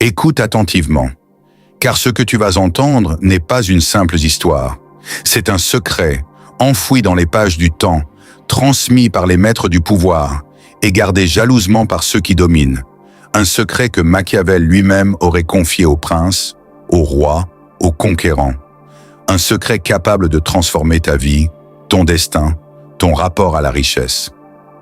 Écoute attentivement, car ce que tu vas entendre n'est pas une simple histoire. C'est un secret, enfoui dans les pages du temps, transmis par les maîtres du pouvoir et gardé jalousement par ceux qui dominent. Un secret que Machiavel lui-même aurait confié aux princes, aux rois, aux conquérants. Un secret capable de transformer ta vie, ton destin, ton rapport à la richesse.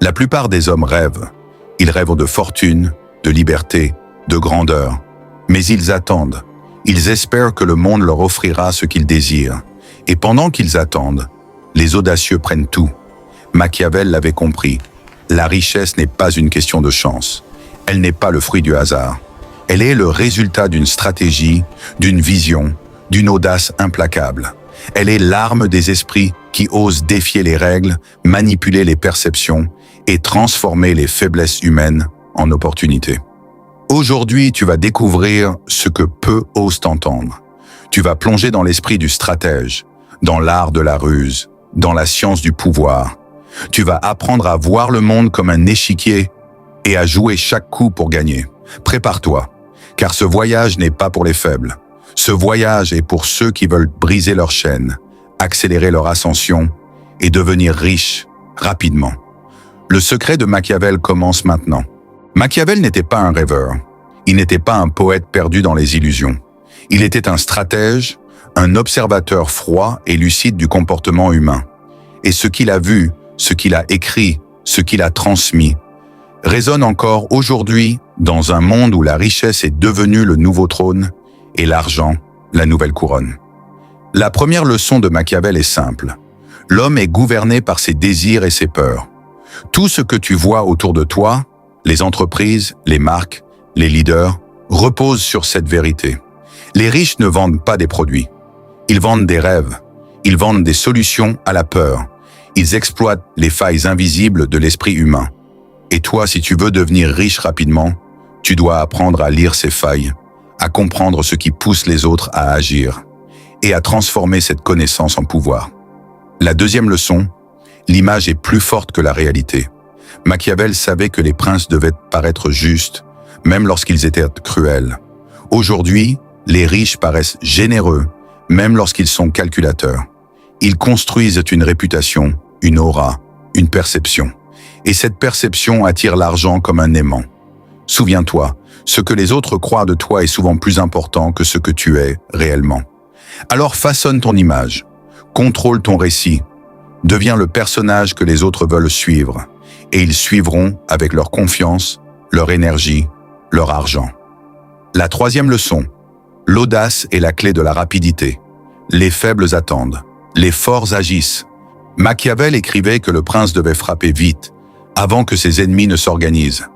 La plupart des hommes rêvent. Ils rêvent de fortune, de liberté, de grandeur. Mais ils attendent. Ils espèrent que le monde leur offrira ce qu'ils désirent. Et pendant qu'ils attendent, les audacieux prennent tout. Machiavel l'avait compris. La richesse n'est pas une question de chance. Elle n'est pas le fruit du hasard. Elle est le résultat d'une stratégie, d'une vision, d'une audace implacable. Elle est l'arme des esprits qui osent défier les règles, manipuler les perceptions et transformer les faiblesses humaines en opportunités. Aujourd'hui, tu vas découvrir ce que peu osent entendre. Tu vas plonger dans l'esprit du stratège, dans l'art de la ruse, dans la science du pouvoir. Tu vas apprendre à voir le monde comme un échiquier et à jouer chaque coup pour gagner. Prépare-toi, car ce voyage n'est pas pour les faibles. Ce voyage est pour ceux qui veulent briser leur chaîne, accélérer leur ascension et devenir riches rapidement. Le secret de Machiavel commence maintenant. Machiavel n'était pas un rêveur. Il n'était pas un poète perdu dans les illusions. Il était un stratège, un observateur froid et lucide du comportement humain. Et ce qu'il a vu, ce qu'il a écrit, ce qu'il a transmis, résonne encore aujourd'hui dans un monde où la richesse est devenue le nouveau trône et l'argent, la nouvelle couronne. La première leçon de Machiavel est simple. L'homme est gouverné par ses désirs et ses peurs. Tout ce que tu vois autour de toi, les entreprises, les marques, les leaders, reposent sur cette vérité. Les riches ne vendent pas des produits. Ils vendent des rêves. Ils vendent des solutions à la peur. Ils exploitent les failles invisibles de l'esprit humain. Et toi, si tu veux devenir riche rapidement, tu dois apprendre à lire ces failles, à comprendre ce qui pousse les autres à agir et à transformer cette connaissance en pouvoir. La deuxième leçon, l'image est plus forte que la réalité. Machiavel savait que les princes devaient paraître justes, même lorsqu'ils étaient cruels. Aujourd'hui, les riches paraissent généreux, même lorsqu'ils sont calculateurs. Ils construisent une réputation, une aura, une perception. Et cette perception attire l'argent comme un aimant. Souviens-toi, ce que les autres croient de toi est souvent plus important que ce que tu es réellement. Alors façonne ton image, contrôle ton récit, deviens le personnage que les autres veulent suivre, et ils suivront avec leur confiance, leur énergie, leur argent. La troisième leçon, l'audace est la clé de la rapidité. Les faibles attendent, les forts agissent. Machiavel écrivait que le prince devait frapper vite, avant que ses ennemis ne s'organisent.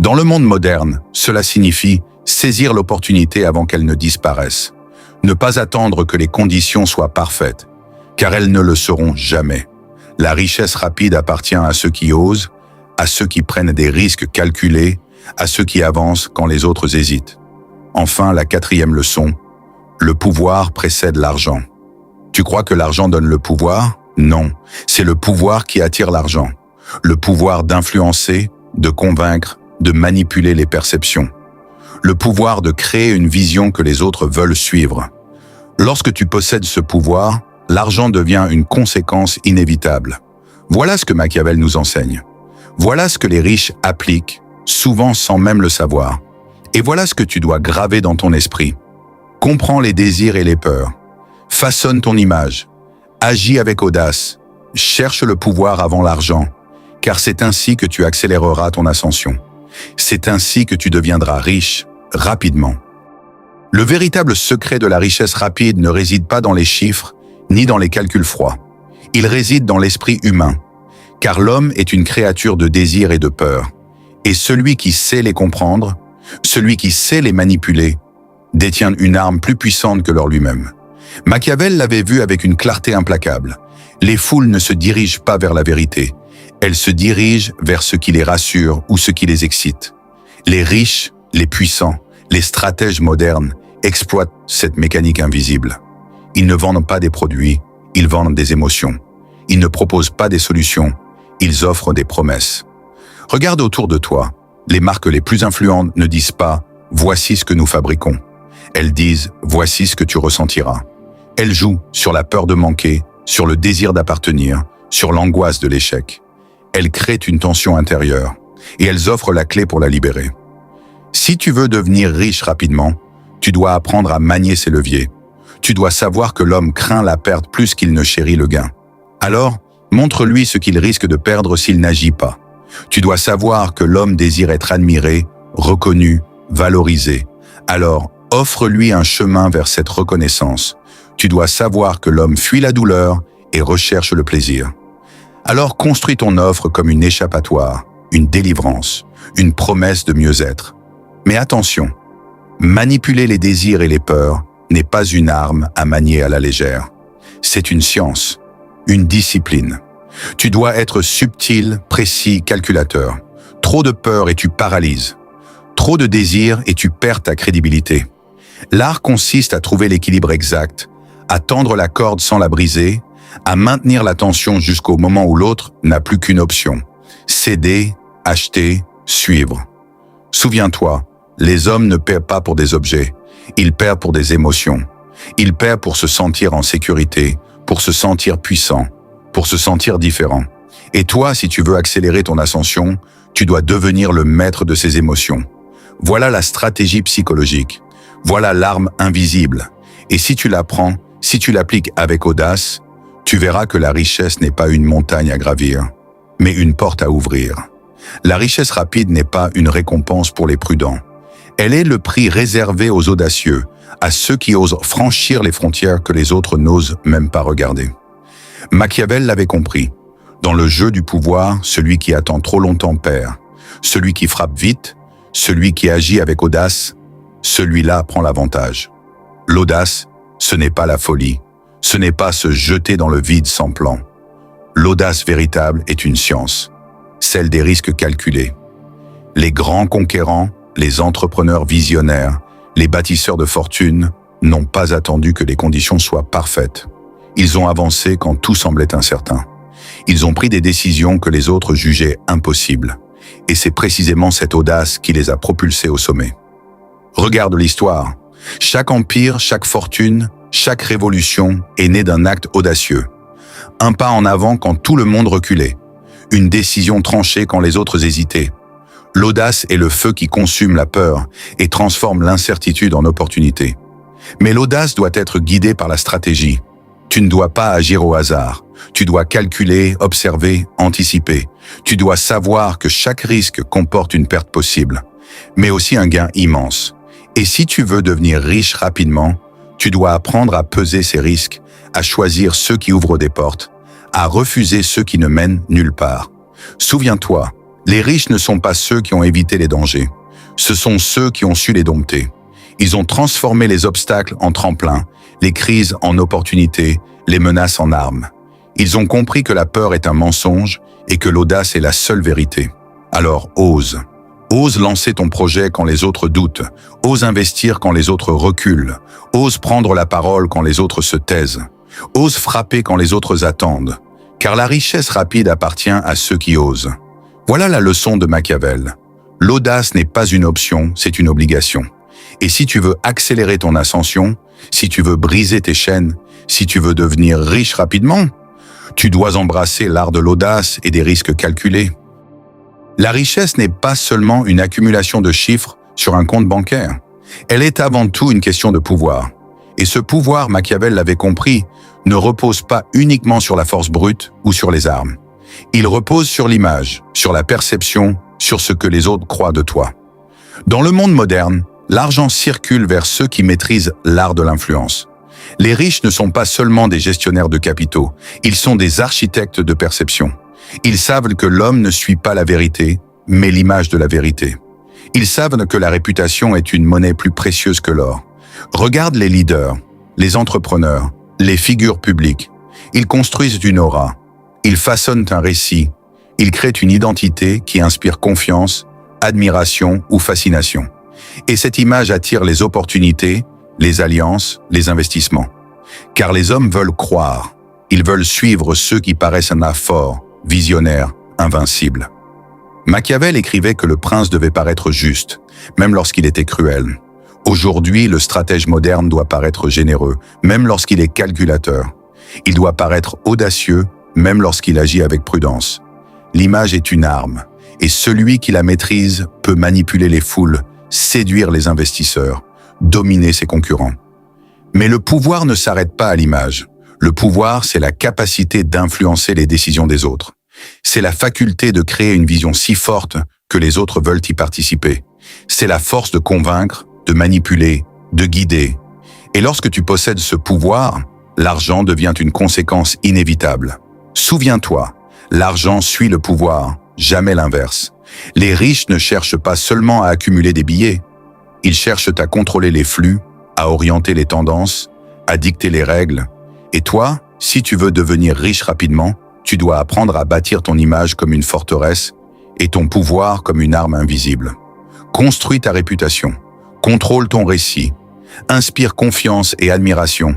Dans le monde moderne, cela signifie saisir l'opportunité avant qu'elle ne disparaisse. Ne pas attendre que les conditions soient parfaites, car elles ne le seront jamais. La richesse rapide appartient à ceux qui osent, à ceux qui prennent des risques calculés, à ceux qui avancent quand les autres hésitent. Enfin, la quatrième leçon, le pouvoir précède l'argent. Tu crois que l'argent donne le pouvoir? Non, c'est le pouvoir qui attire l'argent. Le pouvoir d'influencer, de convaincre, de manipuler les perceptions. Le pouvoir de créer une vision que les autres veulent suivre. Lorsque tu possèdes ce pouvoir, l'argent devient une conséquence inévitable. Voilà ce que Machiavel nous enseigne. Voilà ce que les riches appliquent, souvent sans même le savoir. Et voilà ce que tu dois graver dans ton esprit. Comprends les désirs et les peurs. Façonne ton image. Agis avec audace. Cherche le pouvoir avant l'argent, car c'est ainsi que tu accéléreras ton ascension. C'est ainsi que tu deviendras riche, rapidement. Le véritable secret de la richesse rapide ne réside pas dans les chiffres, ni dans les calculs froids. Il réside dans l'esprit humain, car l'homme est une créature de désir et de peur. Et celui qui sait les comprendre, celui qui sait les manipuler, détient une arme plus puissante que leur lui-même. Machiavel l'avait vu avec une clarté implacable. Les foules ne se dirigent pas vers la vérité. Elles se dirigent vers ce qui les rassure ou ce qui les excite. Les riches, les puissants, les stratèges modernes exploitent cette mécanique invisible. Ils ne vendent pas des produits, ils vendent des émotions. Ils ne proposent pas des solutions, ils offrent des promesses. Regarde autour de toi. Les marques les plus influentes ne disent pas voici ce que nous fabriquons. Elles disent, voici ce que tu ressentiras. Elles jouent sur la peur de manquer, sur le désir d'appartenir, sur l'angoisse de l'échec. Elles créent une tension intérieure et elles offrent la clé pour la libérer. Si tu veux devenir riche rapidement, tu dois apprendre à manier ces leviers. Tu dois savoir que l'homme craint la perte plus qu'il ne chérit le gain. Alors, montre-lui ce qu'il risque de perdre s'il n'agit pas. Tu dois savoir que l'homme désire être admiré, reconnu, valorisé. Alors, offre-lui un chemin vers cette reconnaissance. Tu dois savoir que l'homme fuit la douleur et recherche le plaisir. Alors construis ton offre comme une échappatoire, une délivrance, une promesse de mieux-être. Mais attention, manipuler les désirs et les peurs n'est pas une arme à manier à la légère. C'est une science, une discipline. Tu dois être subtil, précis, calculateur. Trop de peur et tu paralyses. Trop de désir et tu perds ta crédibilité. L'art consiste à trouver l'équilibre exact, à tendre la corde sans la briser, à maintenir la tension jusqu'au moment où l'autre n'a plus qu'une option. Céder, acheter, suivre. Souviens-toi, les hommes ne paient pas pour des objets, ils paient pour des émotions. Ils paient pour se sentir en sécurité, pour se sentir puissant, pour se sentir différent. Et toi, si tu veux accélérer ton ascension, tu dois devenir le maître de ces émotions. Voilà la stratégie psychologique. Voilà l'arme invisible. Et si tu l'apprends, si tu l'appliques avec audace, tu verras que la richesse n'est pas une montagne à gravir, mais une porte à ouvrir. La richesse rapide n'est pas une récompense pour les prudents. Elle est le prix réservé aux audacieux, à ceux qui osent franchir les frontières que les autres n'osent même pas regarder. Machiavel l'avait compris. Dans le jeu du pouvoir, celui qui attend trop longtemps perd. Celui qui frappe vite, celui qui agit avec audace, celui-là prend l'avantage. L'audace, ce n'est pas la folie. Ce n'est pas se jeter dans le vide sans plan. L'audace véritable est une science, celle des risques calculés. Les grands conquérants, les entrepreneurs visionnaires, les bâtisseurs de fortune n'ont pas attendu que les conditions soient parfaites. Ils ont avancé quand tout semblait incertain. Ils ont pris des décisions que les autres jugeaient impossibles. Et c'est précisément cette audace qui les a propulsés au sommet. Regarde l'histoire. Chaque empire, chaque fortune, chaque révolution est née d'un acte audacieux. Un pas en avant quand tout le monde reculait. Une décision tranchée quand les autres hésitaient. L'audace est le feu qui consume la peur et transforme l'incertitude en opportunité. Mais l'audace doit être guidée par la stratégie. Tu ne dois pas agir au hasard. Tu dois calculer, observer, anticiper. Tu dois savoir que chaque risque comporte une perte possible, mais aussi un gain immense. Et si tu veux devenir riche rapidement, tu dois apprendre à peser ces risques, à choisir ceux qui ouvrent des portes, à refuser ceux qui ne mènent nulle part. Souviens-toi, les riches ne sont pas ceux qui ont évité les dangers. Ce sont ceux qui ont su les dompter. Ils ont transformé les obstacles en tremplins, les crises en opportunités, les menaces en armes. Ils ont compris que la peur est un mensonge et que l'audace est la seule vérité. Alors ose. Ose lancer ton projet quand les autres doutent. Ose investir quand les autres reculent. Ose prendre la parole quand les autres se taisent. Ose frapper quand les autres attendent. Car la richesse rapide appartient à ceux qui osent. Voilà la leçon de Machiavel. L'audace n'est pas une option, c'est une obligation. Et si tu veux accélérer ton ascension, si tu veux briser tes chaînes, si tu veux devenir riche rapidement, tu dois embrasser l'art de l'audace et des risques calculés. La richesse n'est pas seulement une accumulation de chiffres sur un compte bancaire. Elle est avant tout une question de pouvoir. Et ce pouvoir, Machiavel l'avait compris, ne repose pas uniquement sur la force brute ou sur les armes. Il repose sur l'image, sur la perception, sur ce que les autres croient de toi. Dans le monde moderne, l'argent circule vers ceux qui maîtrisent l'art de l'influence. Les riches ne sont pas seulement des gestionnaires de capitaux, ils sont des architectes de perception. Ils savent que l'homme ne suit pas la vérité, mais l'image de la vérité. Ils savent que la réputation est une monnaie plus précieuse que l'or. Regarde les leaders, les entrepreneurs, les figures publiques. Ils construisent une aura. Ils façonnent un récit. Ils créent une identité qui inspire confiance, admiration ou fascination. Et cette image attire les opportunités, les alliances, les investissements. Car les hommes veulent croire. Ils veulent suivre ceux qui paraissent un art fort, visionnaire, invincible. Machiavel écrivait que le prince devait paraître juste, même lorsqu'il était cruel. Aujourd'hui, le stratège moderne doit paraître généreux, même lorsqu'il est calculateur. Il doit paraître audacieux, même lorsqu'il agit avec prudence. L'image est une arme, et celui qui la maîtrise peut manipuler les foules, séduire les investisseurs, dominer ses concurrents. Mais le pouvoir ne s'arrête pas à l'image. Le pouvoir, c'est la capacité d'influencer les décisions des autres. C'est la faculté de créer une vision si forte que les autres veulent y participer. C'est la force de convaincre, de manipuler, de guider. Et lorsque tu possèdes ce pouvoir, l'argent devient une conséquence inévitable. Souviens-toi, l'argent suit le pouvoir, jamais l'inverse. Les riches ne cherchent pas seulement à accumuler des billets. Ils cherchent à contrôler les flux, à orienter les tendances, à dicter les règles. Et toi, si tu veux devenir riche rapidement, tu dois apprendre à bâtir ton image comme une forteresse et ton pouvoir comme une arme invisible. Construis ta réputation, contrôle ton récit, inspire confiance et admiration.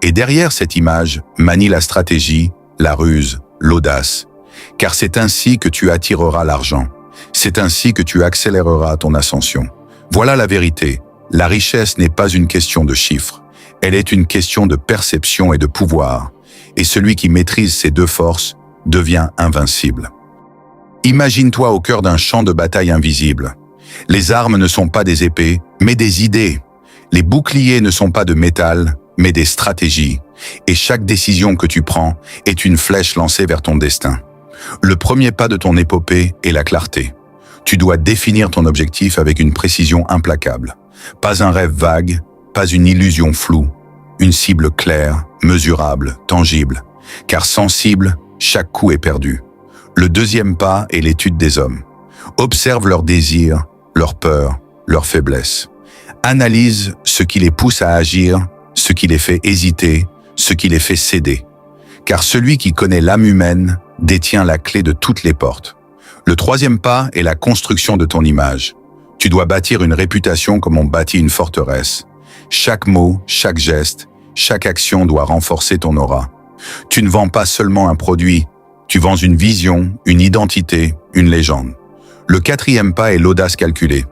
Et derrière cette image, manie la stratégie, la ruse, l'audace. Car c'est ainsi que tu attireras l'argent. C'est ainsi que tu accéléreras ton ascension. Voilà la vérité. La richesse n'est pas une question de chiffres. Elle est une question de perception et de pouvoir. Et celui qui maîtrise ces deux forces devient invincible. Imagine-toi au cœur d'un champ de bataille invisible. Les armes ne sont pas des épées, mais des idées. Les boucliers ne sont pas de métal, mais des stratégies. Et chaque décision que tu prends est une flèche lancée vers ton destin. Le premier pas de ton épopée est la clarté. Tu dois définir ton objectif avec une précision implacable. Pas un rêve vague, pas une illusion floue. Une cible claire, mesurable, tangible. Car sans cible, chaque coup est perdu. Le deuxième pas est l'étude des hommes. Observe leurs désirs, leurs peurs, leurs faiblesses. Analyse ce qui les pousse à agir, ce qui les fait hésiter, ce qui les fait céder. Car celui qui connaît l'âme humaine détient la clé de toutes les portes. Le troisième pas est la construction de ton image. Tu dois bâtir une réputation comme on bâtit une forteresse. Chaque mot, chaque geste, chaque action doit renforcer ton aura. Tu ne vends pas seulement un produit, tu vends une vision, une identité, une légende. Le quatrième pas est l'audace calculée.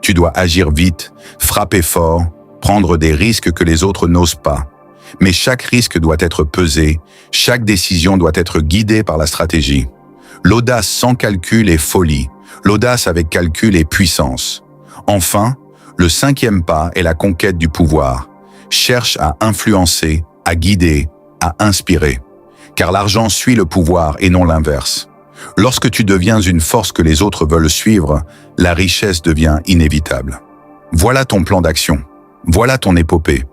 Tu dois agir vite, frapper fort, prendre des risques que les autres n'osent pas. Mais chaque risque doit être pesé, chaque décision doit être guidée par la stratégie. L'audace sans calcul est folie, l'audace avec calcul est puissance. Enfin, le cinquième pas est la conquête du pouvoir. Cherche à influencer, à guider, à inspirer. Car l'argent suit le pouvoir et non l'inverse. Lorsque tu deviens une force que les autres veulent suivre, la richesse devient inévitable. Voilà ton plan d'action. Voilà ton épopée.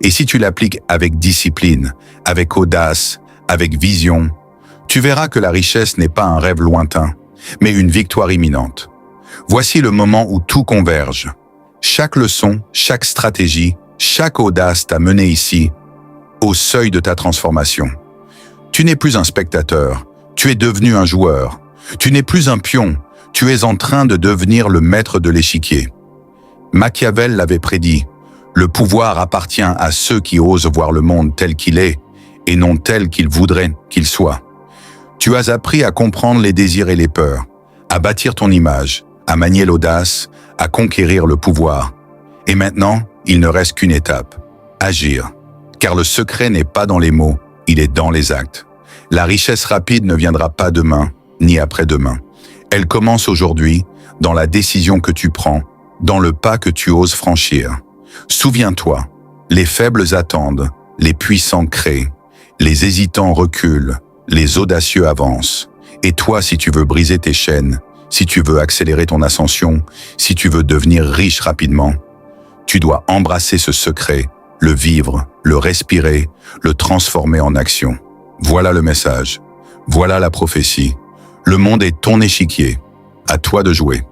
Et si tu l'appliques avec discipline, avec audace, avec vision, tu verras que la richesse n'est pas un rêve lointain, mais une victoire imminente. Voici le moment où tout converge. Chaque leçon, chaque stratégie, chaque audace t'a mené ici, au seuil de ta transformation. Tu n'es plus un spectateur, tu es devenu un joueur. Tu n'es plus un pion, tu es en train de devenir le maître de l'échiquier. Machiavel l'avait prédit, le pouvoir appartient à ceux qui osent voir le monde tel qu'il est et non tel qu'ils voudraient qu'il soit. Tu as appris à comprendre les désirs et les peurs, à bâtir ton image, à manier l'audace, à conquérir le pouvoir. Et maintenant, il ne reste qu'une étape, agir. Car le secret n'est pas dans les mots, il est dans les actes. La richesse rapide ne viendra pas demain, ni après-demain. Elle commence aujourd'hui, dans la décision que tu prends, dans le pas que tu oses franchir. Souviens-toi, les faibles attendent, les puissants créent, les hésitants reculent, les audacieux avancent. Et toi, si tu veux briser tes chaînes, si tu veux accélérer ton ascension, si tu veux devenir riche rapidement, tu dois embrasser ce secret, le vivre, le respirer, le transformer en action. Voilà le message, voilà la prophétie. Le monde est ton échiquier, à toi de jouer.